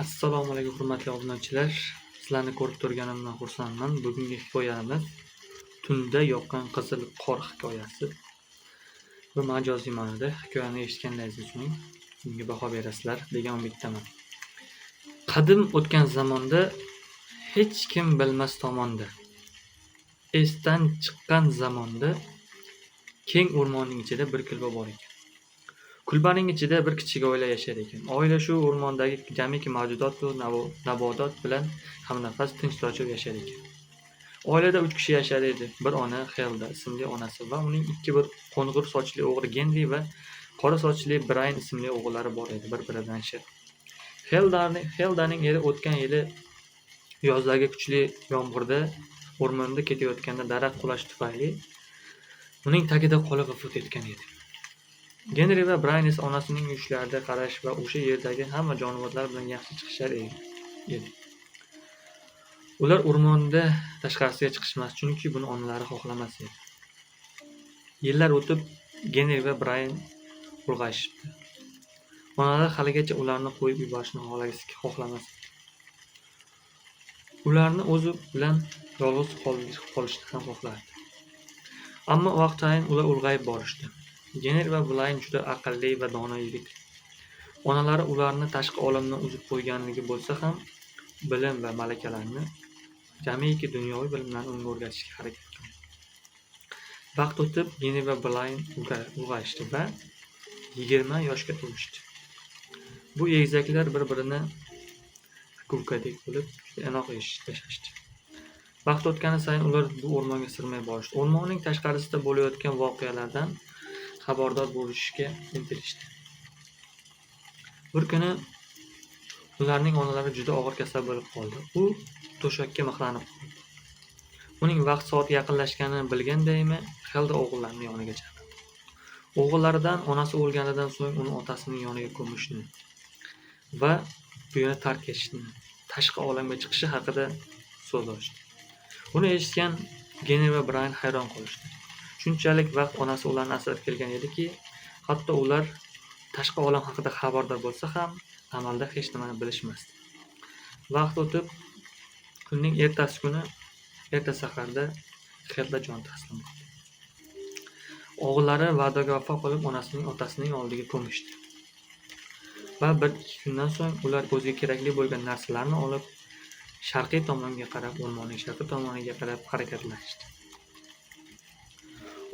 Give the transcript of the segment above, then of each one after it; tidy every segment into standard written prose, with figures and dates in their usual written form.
Assalomu alaykum hurmatli obunachilar. Sizlarni ko'rib turganimdan xursandman. Bugungi hikoyamiz Tunda yoqqan qizil qor hikoyasi. Bu majoziy ma'noda hikoyani eshitganlaringizdan so'ng bunga baho berasizlar degan umiddaman. Qadim o'tgan zamonda hech kim bilmas tomonda, esdan chiqqan zamonda keng o'rmonning ichida bir kulba bor ekan. Kulbaning ichida bir kichik oila yashar ekan. Oila shu o'rmondagi jamiki mavjudot va nabodot bilan hamnafas tinch tortib yashar ekan. Oilada 3 kishi yashar edi. Bir ona, Xelda ismli onasi va uning ikki bir qo'ng'ir sochli o'g'li Genri va qora sochli Brayn ismli o'g'illari bor edi, bir-biridan shirin. Xeldaning eri o'tgan yili yozdagi kuchli yomg'irda o'rmonda ketayotganda daraxt qulashi tufayli uning tagida qolib vafot etgan edi. Genri va Brayn esa onasining yurishlarida qarash va o'sha yerdagi hamma jonivorlar bilan yaxshi chiqishar edi. Ular o'rmonda tashqarisiga chiqishmas, chunki buni onalari xohlamas edi. Yillar o'tib Genri va Brayn ulg'ayishibdi. Onalar haligacha ularni qo'yib yuborishni xohlamas edi. Ularni o'zi bilan yolg'iz qolishni ham xohlardi. Ammo vaqt sayin ular ulg'ayib borishdi. Genri va Brayn juda aqlli va dono yigit. Onalari ularni tashqi olamdan uzib qo'yganligi bo'lsa ham, bilim va malakalarni, jamiki dunyoviy bilimlarni unga o'rgatishga harakat qildi. Vaqt o'tib Genri va Brayn ulg'ayishdi va 20 yoshga to'lishdi. Bu egizaklar bir-birini akukadek bo'lib juda inoq yashashdi. Vaqt o'tgani sayin ular bu o'rmonga sirmay borishdi. O'rmonning tashqarisida bo'layotgan voqealardan xabardor bo'lishga intilishdi. Bir kuni ularning onalari juda og'ir kasal bo'lib qoldi. U to'shakka mixlanib qoldi. Uning vaqt soati yaqinlashganini bilgandaymi, Xelda o'g'illarini yoniga chaqirdi. O'g'illaridan onasi o'lganidan so'ng uni otasining yoniga ko'mishni va bu yerni tark etishni, tashqi olamga chiqishi haqida so'z ochdi. Buni eshitgan Genri va Brayn hayron qolishdi. Shunchalik vaqt onasi ularni asrab kelgan ediki, hatto ular tashqi olam haqida xabardor bo'lsa ham, amalda hech nimani bilishmasdi. Vaqt o'tib, kunning ertasi kuni erta saharda Xelda jon taslim qildi. O'g'illari va'daga vafo qilib otasining oldiga ko'mishdi. Va 1-2 kundan so'ng ular o'ziga kerakli bo'lgan narsalarni olib sharqiy tomonga qarab, o'rmonning sharqiy tomoniga qarab harakatlanishdi.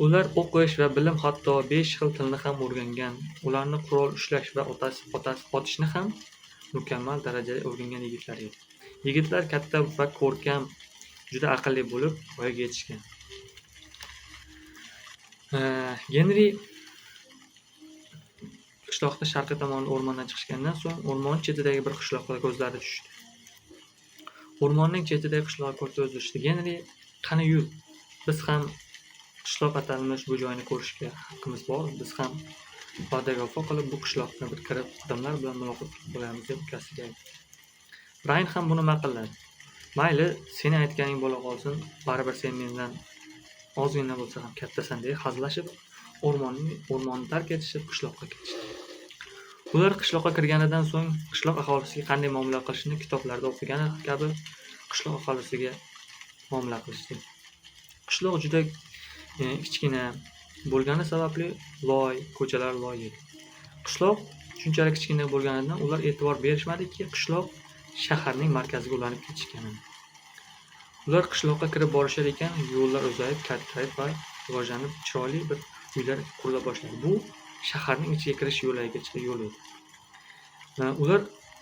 Ular o'qish va bilim, hatto 5 xil tilni ham o'rgangan, ularni qurol ushlash va otishni ham mukammal darajada o'rgangan yigitlar edi. Yigitlar katta va ko'rkam, juda aqlli bo'lib, voyaga yetishgan. Genri qishloqda sharqiy tomonda o'rmondan chiqishgandan so'ng o'rmon chetidagi bir qishloqqa ko'zlari tushdi. O'rmonning chetidagi qishloqqa ko'z uzishdi. Genri, qani yur, biz ham qishloq atalmish bu joyni ko'rishga haqqimiz bor. Biz ham va'daga vafo qilib bu qishloqqa bir kirib, odamlar bilan muloqot qilamiz deb ukasiga aytdi. Brayn ham buni ma'qulladi. Mayli, seni aytganing bo'la qolsin, baribir sen mendan ozgina bo'lsa ham kattasan deb hazillashib, o'rmonni tark etishib qishloqqa ketishdi. Ular qishloqqa kirganidan so'ng qishloq aholisiga qanday muomala qilishni kitoblarda o'qigani kabi qishloq aholisiga muomala qilishdi. Qishloq juda kichkina bo'lgani sababli ko'chalar loy edi. Qishloq shunchalik kichkina bo'lganidan ular e'tibor berishmadiki, qishloq shaharning markaziga ulanib ketishganini. Ular qishloqqa kirib borishar ekan, yo'llar uzayib, kattayib va rivojlanib, chiroyli bir uylar qurila boshladi. Bu shaharning ichiga kirish yo'lagicha yo'l edi. Ular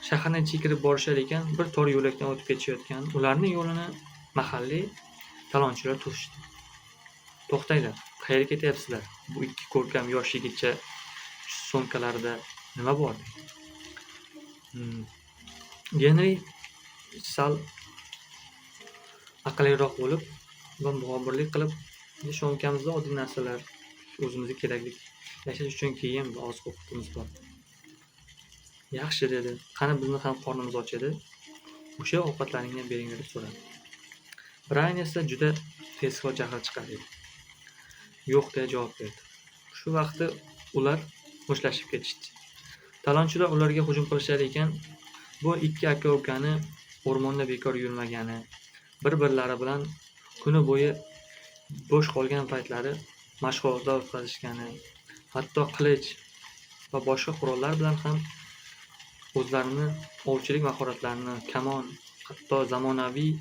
shaharning ichiga kirib borishar ekan, bir tor yo'lakdan o'tib ketishayotgan ularning yo'lini mahalliy talonchilar to'sishdi. To'xtanglar, qayerga ketyapsizlar? Bu ikki ko'rkam yosh yigitcha so'mkalarida nima bor? Genri sal aqlliroq bo'lib va muxbirlik qilib, so'mkamizda oddiy narsalar, o'zimizga kerakli yashash uchun kiyim va oziq-ovqatimiz bor. Yaxshi dedi. Qani bizni ham qornimiz och edi. O'sha ovqatlaringni beringlar deb so'radi. Brayn esa juda tezkor jahl chiqar edi. Yo'q deb javob berdi. Shu vaqtda ular mushtlashib ketishdi. Talonchilar ularga hujum qilishar ekan, Bu ikki aka-ukani o'rmonda bekor yurmagani, bir-birlari bilan kuni bo'yi bo'sh qolgan paytlari mashg'ulotlar o'tkazishgani, hatto qilich va boshqa qurollar bilan ham o'zlarini ovchilik mahoratlarini, kamon, hatto zamonaviy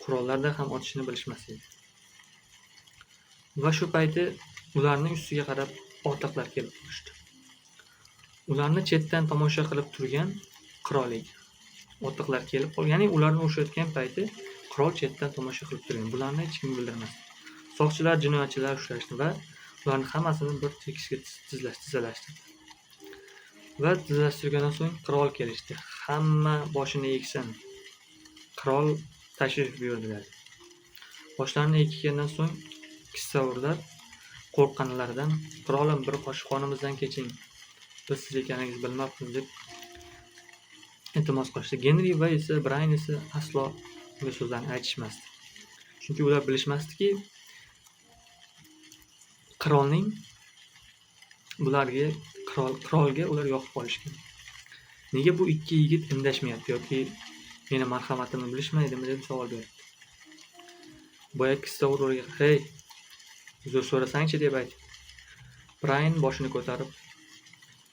qurollarda ham otishni bilishmas edi. Va shu payti ularning ustiga qarab otliqlar kelib qolishdi. Ularni chetdan tomosha qilib turgan qirol edi. Otliqlar kelib qolgan, ya'ni ularni urushayotgan payti qirol chetdan tomosha qilib turgan. Bularni hech kim bildirmasdi. Soqchilar jinoyatchilar ushlashdi va ularni hammasini bir tekisga tizalashtirdi. Va tizalashtirgandan so'ng qirol kelishdi. Hamma boshini egsin. Qirol tashrif buyurdilar. Boshlarini eggandan so'ng kissavurlar qo'rqqanlaridan qirolim bir qoshiq qonimizdan keching. Biz siz ekaningizni bilmabmiz deb iltimos qilishdi. Genri va esa Brayn esa aslo bu so'zlarni aytishmasdi. Chunki ular bilishmasdiki, qirolning qirolga ular yoqib qolishgan. Nega bu ikki yigit indashmayapti yoki meni marhamatimni bilishmaydimi deb savol berdi. Boya kissavur o'rniga, "Hey, uzr so'rasangchi" deb aytdi. Brayn boshini ko'tarib,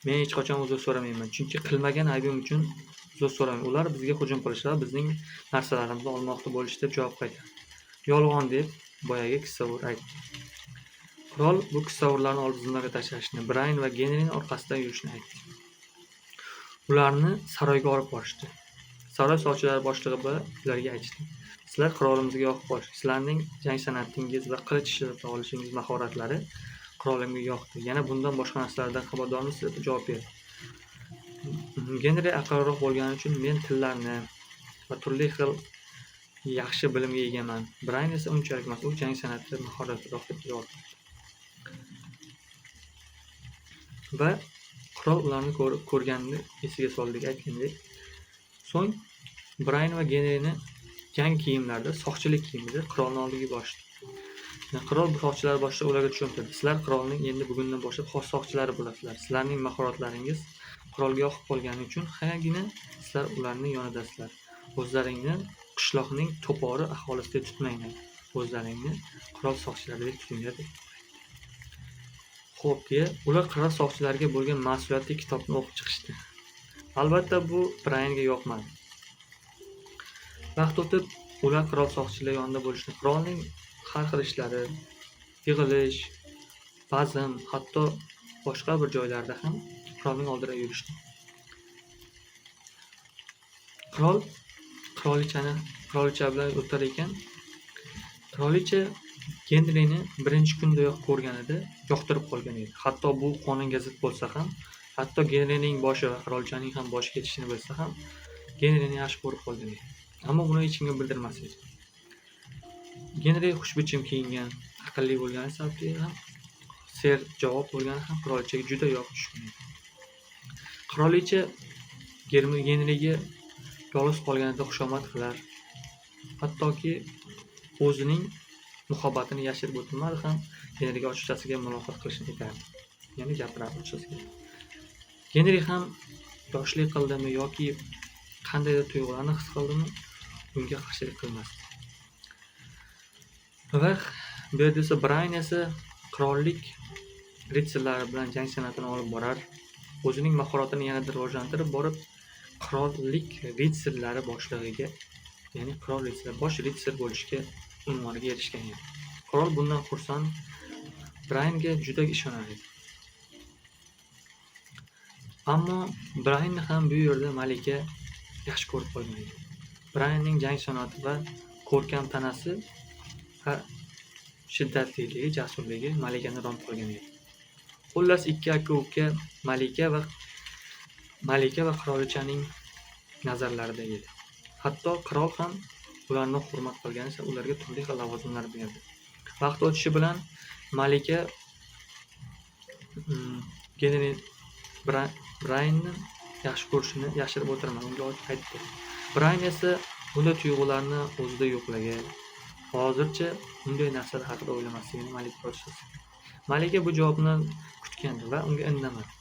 "Men hech qachon uzr so'ramayman, chunki qilmagan aybim uchun uzr so'ramayman. Ular bizga hujum qilishdi, bizning narsalarimizni olmoqchi bo'lishdi" deb javob qaytardi. "Yolg'on" deb boyagi kissavur aytdi. Qirol bu kissavurlarni olib zinaga tashlashni, Brayn va Genrining orqasidan yurishni aytdi. Ularni saroyga olib borishdi. Saroy soqchilari boshlig'i ularga aytdi: "Sizlar qirolimizga yoqib qolishingiz, sizlarning jang san'atingiz va qilich ishlata olishingiz mahoratlari qirolimga yoqdi. Yana bundan boshqa narsalardan xabardormisiz?" deb javob berdi. Genri aqlliroq bo'lgani uchun "Men tillarni va turli xil yaxshi bilimga egaman." Brayn esa unchalik emas, u jang san'atida mahoratliroq deb javob berdi. Va qirol ularni ko'rganini esiga soldek aytgandek, so'ng Brayn va Genrini jang kiyimlarida, soqchilik kiyimida qirolning oldiga borishdi. Qirol bu soqchilar boshida ularga tushuntirdi: "Sizlar qirolning endi bugundan boshlab xos soqchilari bo'lasizlar. Sizlarning mahoratlaringiz qirolga yoqib qolgani uchun hagina sizlar ularning yonidasizlar. O'zlaringni qishloqning to'pori aholisida tutmanglar. O'zlaringni qirol soqchilaridek tutinglar" dedi. Xo'p, deya ular qirol soqchilariga bo'lgan mas'uliyatli kitobni o'qib chiqishdi. Albatta bu Braynga yoqmadi. Vaqt o'tib, ular qirol soqchilar yonida bo'lishdi. Qirolning har xil ishlari, yig'ilish, bazm, hatto boshqa bir joylarda ham qirolning oldida yurishdi. Qirol qirolicha bilan o'tar ekan, qirolicha Genrini birinchi kundayoq ko'rganida yoqtirib qolgan edi. Hatto bu qonunga zid bo'lsa ham, hatto Genrining boshi va qirolichaning ham boshi ketishini bilsa ham, Genrini yaxshi ko'rib qolgan edi. Ammo buni hech kimga bildirmas edi. Genri xushbichim kiyingan, aqlli bo'lgani sababli ham, ser javob bo'lgani ham qirolichaga juda yoqib tushgan edi. Qirolicha Genriga yolg'iz qolganida xushomad qilar, hattoki o'zining muhabbatini yashirib o'tmadi ham, Genriga ochiqchasiga muloqot qilishni aytardi. Ya'ni gapirardi ochiqchasiga. Genri ham yoshlik qildimi yoki qandaydir tuyg'ularni his qildimi, unga qarshilik qilmasdi. Va bu yerda esa Brayn esa qirollik ritsarlari bilan jang san'atini olib borar, o'zining mahoratini yanada rivojlantirib borib, qirollik ritsarlari boshlig'iga, ya'ni qirol ritsar, bosh ritsar bo'lishga unvoniga erishgan edi. Qirol bundan xursand, Braynga juda ishonar edi. Ammo Braynni ham bu yerda malika yaxshi ko'rib qolgan edi. Braynning jang san'ati va ko'rkam tanasi va shiddatliligi, jasurligi malikani rom qolgan edi. Xullas, ikki aka-uka malika va qirolichaning nazarlarida edi. Hatto qirol ham ularni hurmat qilganicha ularga turli xil lavozimlar berdi. Vaqt o'tishi bilan malika Genri Braynni yaxshi ko'rishini yashirib o'tirmadi, unga aytdi. Brayn esa bunday tuyg'ularni o'zida yo'qlagan. Hozircha bunday narsalar haqida o'ylamasligini malika ko'rsatdi. Malika bu javobni kutgandi va unga indamadi.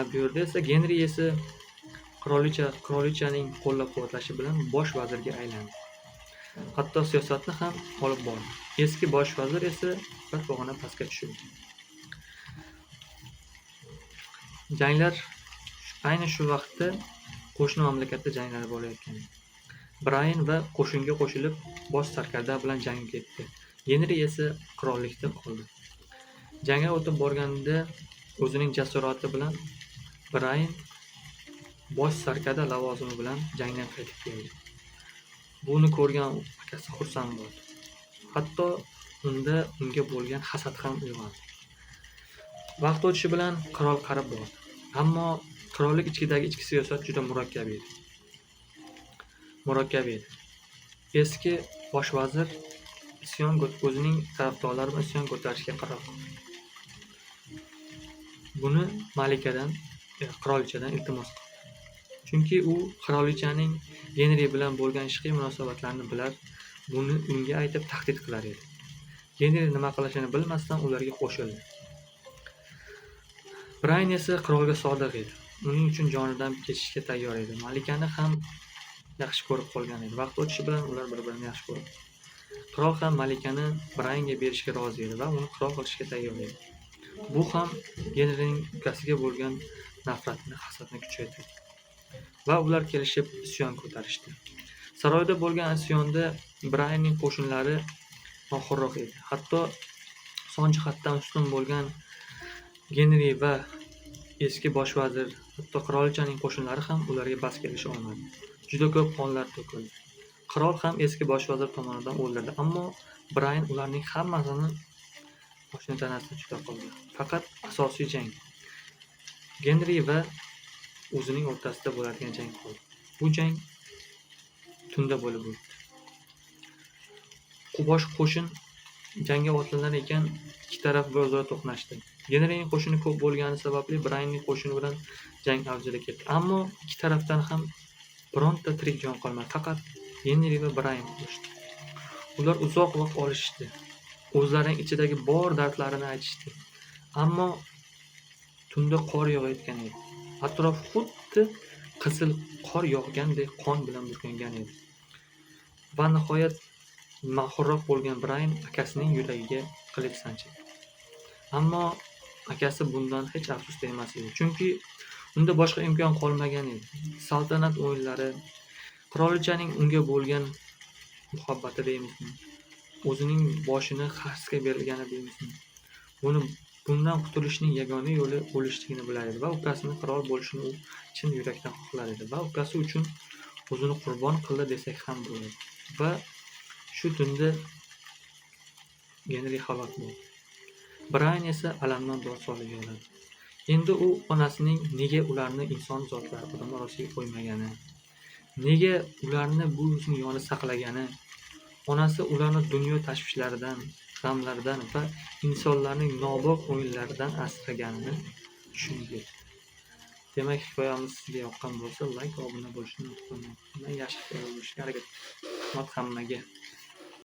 Bu yerda esa Genri esa qirolichaning qo'llab-quvvatlashi bilan bosh vazirga aylandi. Hatto siyosatni ham olib bordi. Eski bosh vazir esa bir pog'ona pastga tushirdi. Janglar ayni shu vaqtda qo'shni mamlakatda janglar bo'layotgan edi. Brayan va qo'shinga qo'shilib bosh sarkarda bilan jangga ketdi. Genri esa qirollikda qoldi. Jangga o'tib borganida o'zining jasorati bilan Brayan bosh sarkarda lavozimi bilan jangdan qaytib keldi. Buni ko'rgan akasi xursand bo'ldi. Hatto unga bo'lgan hasad ham uyg'ondi. Vaqt o'tishi bilan qirol qarib bordi. Ammo qirollik ichidagi ichki siyosat juda murakkab edi. Eski bosh vazir o'zining tarafdorlari bilan isyon ko'tarishga qaror qildi. Buni qirolichadan iltimos qildi. Chunki u qirolichaning Genri bilan bo'lgan ishqiy munosabatlarini bilar, buni unga aytib tahdid qilar edi. Genri nima qilishini bilmasdan ularga qo'shildi. Brayan esa qirolga sodiq edi. Uning uchun jonidan kechishga tayyor edi. Malikani ham yaxshi ko'rib qolgan edi. Vaqt o'tishi bilan ular bir-birini yaxshi ko'rdi. Qirol ham Malikani Brayanga berishga rozi edi va uni qirol qilishga tayyor edi. Bu ham Genrining ukasiga bo'lgan nafratni, hasadni kuchaytirdi. Va ular kelishib isyon ko'tarishdi. Saroyda bo'lgan isyonda Brayanning qo'shinlari mohirroq edi. Hatto son jihatdan ustun bo'lgan Genri va eski bosh vazir, hatto qirolichaning qo'shinlari ham ularga bas kelisha olmadi. Juda ko'p qonlar to'kildi. Qirol ham eski bosh vazir tomonidan o'ldirildi, ammo Brayan ularning hammasini boshini tanasidan juda qoldi. Faqat asosiy jang Genri va o'zining o'rtasida bo'ladigan jang qoldi. Bu jang tunda bo'lib o'tdi. Bosh qo'shin jangga otlanar ekan, ikki taraf o'zaro to'qnashdi. Genrining qo'shini ko'p bo'lgani sababli Brayanning qo'shini bilan jang avjiga ketdi. Ammo ikki tarafdan ham bironta tirik jon qolmadi. Faqat Genri va Brayan qolishdi. Ular uzoq vaqt olishdi. O'zlarining ichidagi bor dardlarini aytishdi. Ammo tunda qor yog'ayotgan edi. Atrof xuddi qizil qor yog'gandek qon bilan burkangan edi. Va nihoyat mahorroq bo'lgan Brayan akasining yuragiga qilich sanchdi. Ammo akasi bundan hech afsusda emas edi. Chunki unda boshqa imkon qolmagan edi. Saltanat o'yinlari, qirolichaning unga bo'lgan muhabbati deymizmi? O'zining boshini xarsga berilgani deymizmi? Bundan qutulishning yagona yo'li o'lishligini bilar edi va ukasini qirol bo'lishini u chin yurakdan xohlar edi va ukasi uchun o'zini qurbon qildi desak ham bo'ladi. Va shu tunda Genri halok bo'ldi. Brayan esa alamdan dod solib yig'ladi. Endi u onasining nega ularni inson zotlari odam orasiga qo'ymagani, nega ularni bu dunyoni saqlagani, onasi ularni dunyo tashvishlaridan, g'amlaridan va insonlarning nobop o'yinlaridan asraganini tushundi. Demak, hikoyamiz sizga yoqqan bo'lsa, like va obuna bo'lishni unutmang. Yaxshi hikoya bo'lishga harakat qiling. Rahmat hammaga.